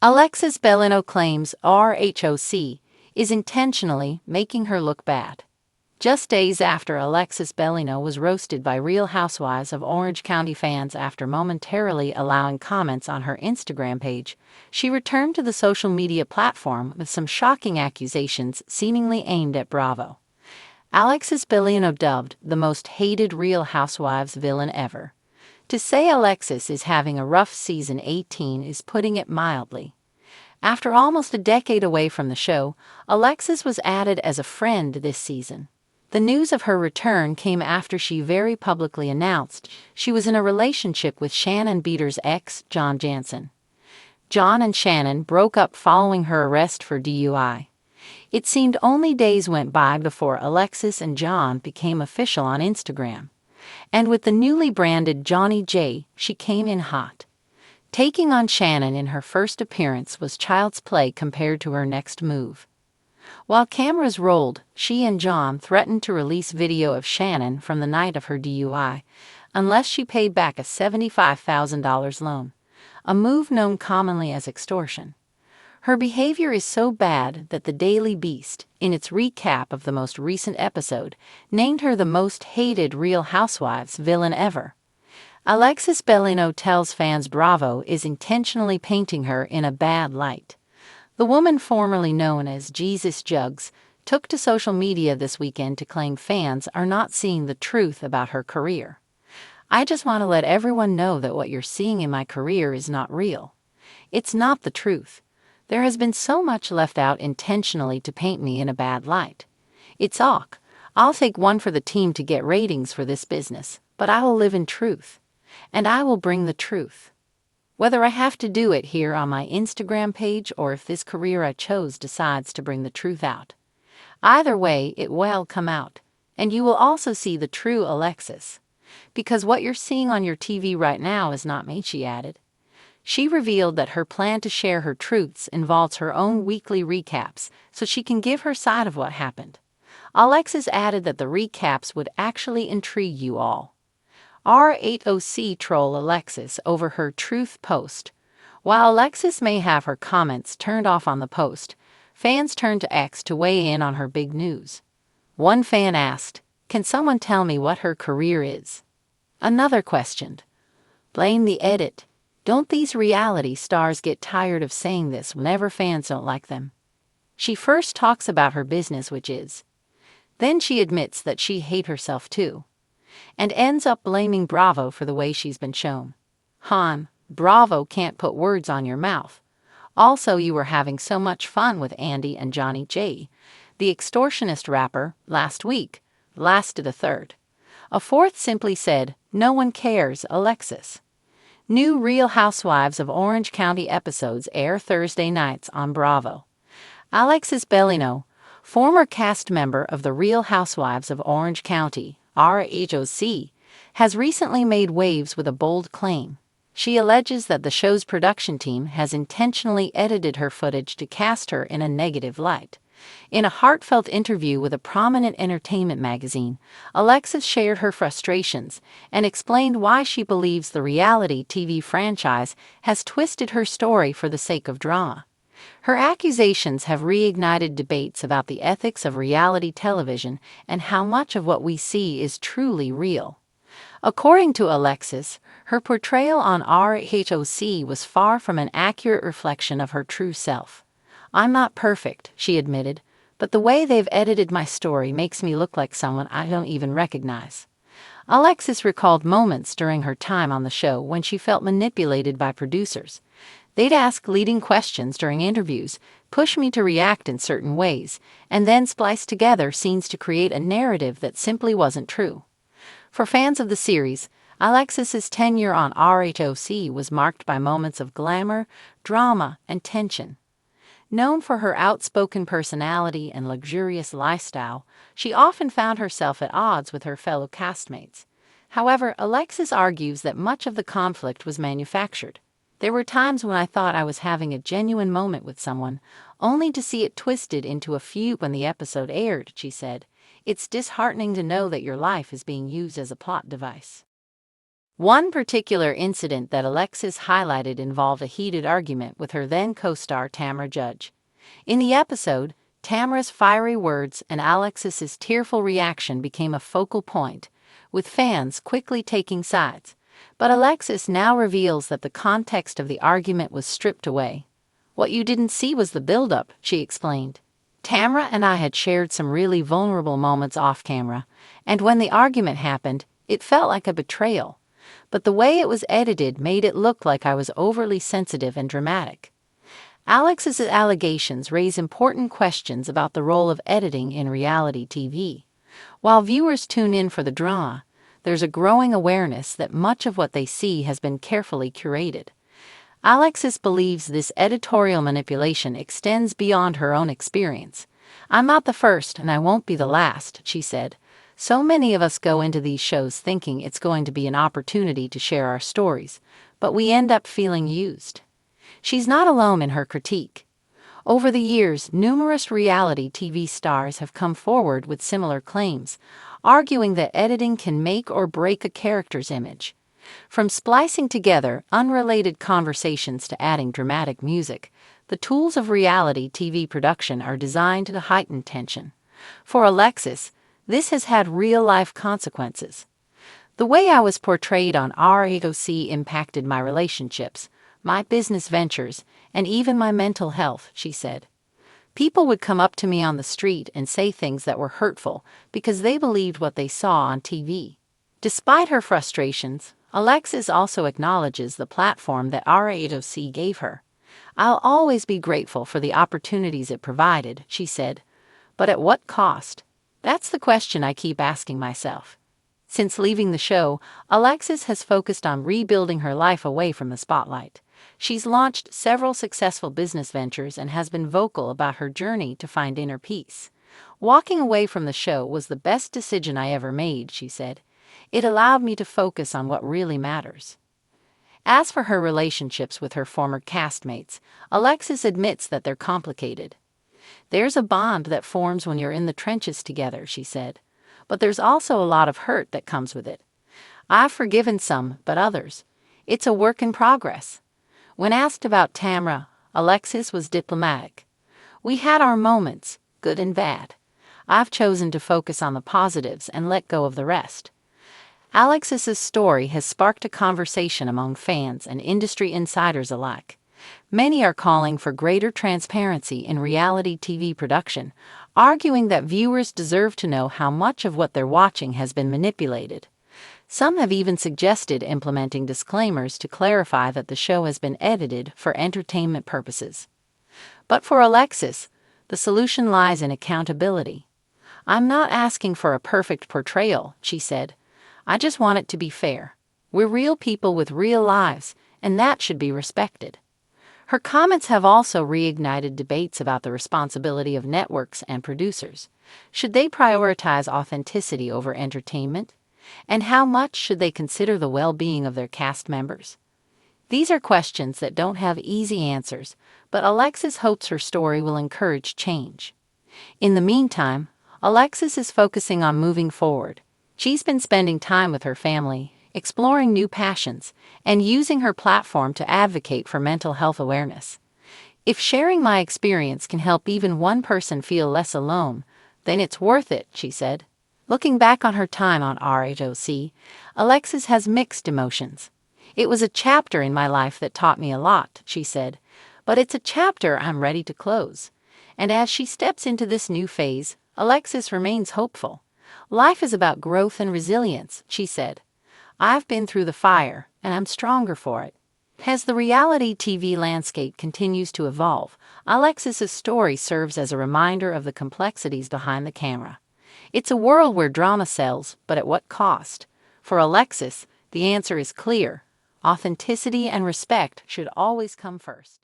Alexis Bellino claims RHOC is intentionally making her look bad. Just days after Alexis Bellino was roasted by Real Housewives of Orange County fans after momentarily allowing comments on her Instagram page, she returned to the social media platform with some shocking accusations seemingly aimed at Bravo. Alexis Bellino, dubbed the most hated Real Housewives villain ever. To say Alexis is having a rough season 18 is putting it mildly. After almost a decade away from the show, Alexis was added as a friend this season. The news of her return came after she very publicly announced she was in a relationship with Shannon Beater's ex, John Jansen. John and Shannon broke up following her arrest for DUI. It seemed only days went by before Alexis and John became official on Instagram. And with the newly branded Johnny J, she came in hot. Taking on Shannon in her first appearance was child's play compared to her next move. While cameras rolled, she and John threatened to release video of Shannon from the night of her DUI unless she paid back a $75,000 loan, a move known commonly as extortion. Her behavior is so bad that the Daily Beast, in its recap of the most recent episode, named her the most hated Real Housewives villain ever. Alexis Bellino tells fans Bravo is intentionally painting her in a bad light. The woman formerly known as Jesus Jugs took to social media this weekend to claim fans are not seeing the truth about her career. "I just want to let everyone know that what you're seeing in my career is not real. It's not the truth. There has been so much left out intentionally to paint me in a bad light. It's awk. I'll take one for the team to get ratings for this business, but I will live in truth. And I will bring the truth. Whether I have to do it here on my Instagram page or if this career I chose decides to bring the truth out. Either way, it will come out, and you will also see the true Alexis. Because what you're seeing on your TV right now is not me," she added. She revealed that her plan to share her truths involves her own weekly recaps so she can give her side of what happened. Alexis added that the recaps would actually intrigue you all. RHOC troll Alexis over her truth post. While Alexis may have her comments turned off on the post, fans turned to X to weigh in on her big news. One fan asked, "Can someone tell me what her career is?" Another questioned, "Blame the edit. Don't these reality stars get tired of saying this whenever fans don't like them?" She first talks about her business, which is. Then she admits that she hates herself too. And ends up blaming Bravo for the way she's been shown. Bravo can't put words on your mouth. Also, you were having so much fun with Andy and Johnny J, the extortionist rapper, last week, lasted a third. A fourth simply said, "No one cares, Alexis." New Real Housewives of Orange County episodes air Thursday nights on Bravo. Alexis Bellino, former cast member of the Real Housewives of Orange County, RHOC, has recently made waves with a bold claim. She alleges that the show's production team has intentionally edited her footage to cast her in a negative light. In a heartfelt interview with a prominent entertainment magazine, Alexis shared her frustrations and explained why she believes the reality TV franchise has twisted her story for the sake of drama. Her accusations have reignited debates about the ethics of reality television and how much of what we see is truly real. According to Alexis, her portrayal on RHOC was far from an accurate reflection of her true self. "I'm not perfect," she admitted, "but the way they've edited my story makes me look like someone I don't even recognize." Alexis recalled moments during her time on the show when she felt manipulated by producers. They'd ask leading questions during interviews, push me to react in certain ways, and then splice together scenes to create a narrative that simply wasn't true. For fans of the series, Alexis's tenure on RHOC was marked by moments of glamour, drama, and tension. Known for her outspoken personality and luxurious lifestyle, she often found herself at odds with her fellow castmates. However, Alexis argues that much of the conflict was manufactured. "There were times when I thought I was having a genuine moment with someone, only to see it twisted into a feud when the episode aired," she said. "It's disheartening to know that your life is being used as a plot device." One particular incident that Alexis highlighted involved a heated argument with her then co-star Tamra Judge. In the episode, Tamra's fiery words and Alexis's tearful reaction became a focal point, with fans quickly taking sides. But Alexis now reveals that the context of the argument was stripped away. "What you didn't see was the buildup," she explained. "Tamra and I had shared some really vulnerable moments off camera, and when the argument happened, it felt like a betrayal. But the way it was edited made it look like I was overly sensitive and dramatic." Alexis's allegations raise important questions about the role of editing in reality TV. While viewers tune in for the drama, there's a growing awareness that much of what they see has been carefully curated. Alexis believes this editorial manipulation extends beyond her own experience. "I'm not the first, and I won't be the last," she said. "So many of us go into these shows thinking it's going to be an opportunity to share our stories, but we end up feeling used." She's not alone in her critique. Over the years, numerous reality TV stars have come forward with similar claims, arguing that editing can make or break a character's image. From splicing together unrelated conversations to adding dramatic music, the tools of reality TV production are designed to heighten tension. For Alexis, this has had real-life consequences. "The way I was portrayed on ROC impacted my relationships, my business ventures, and even my mental health," she said. "People would come up to me on the street and say things that were hurtful because they believed what they saw on TV." Despite her frustrations, Alexis also acknowledges the platform that ROC gave her. "I'll always be grateful for the opportunities it provided," she said. "But at what cost? That's the question I keep asking myself." Since leaving the show, Alexis has focused on rebuilding her life away from the spotlight. She's launched several successful business ventures and has been vocal about her journey to find inner peace. "Walking away from the show was the best decision I ever made," she said. "It allowed me to focus on what really matters." As for her relationships with her former castmates, Alexis admits that they're complicated. "There's a bond that forms when you're in the trenches together," she said. "But there's also a lot of hurt that comes with it. I've forgiven some, but others. It's a work in progress." When asked about Tamra, Alexis was diplomatic. "We had our moments, good and bad. I've chosen to focus on the positives and let go of the rest." Alexis's story has sparked a conversation among fans and industry insiders alike. Many are calling for greater transparency in reality TV production, arguing that viewers deserve to know how much of what they're watching has been manipulated. Some have even suggested implementing disclaimers to clarify that the show has been edited for entertainment purposes. But for Alexis, the solution lies in accountability. "I'm not asking for a perfect portrayal," she said. "I just want it to be fair. We're real people with real lives, and that should be respected." Her comments have also reignited debates about the responsibility of networks and producers. Should they prioritize authenticity over entertainment? And how much should they consider the well-being of their cast members? These are questions that don't have easy answers, but Alexis hopes her story will encourage change. In the meantime, Alexis is focusing on moving forward. She's been spending time with her family, exploring new passions, and using her platform to advocate for mental health awareness. "If sharing my experience can help even one person feel less alone, then it's worth it," she said. Looking back on her time on ROC, Alexis has mixed emotions. "It was a chapter in my life that taught me a lot," she said, "but it's a chapter I'm ready to close." And as she steps into this new phase, Alexis remains hopeful. "Life is about growth and resilience," she said. "I've been through the fire, and I'm stronger for it." As the reality TV landscape continues to evolve, Alexis's story serves as a reminder of the complexities behind the camera. It's a world where drama sells, but at what cost? For Alexis, the answer is clear. Authenticity and respect should always come first.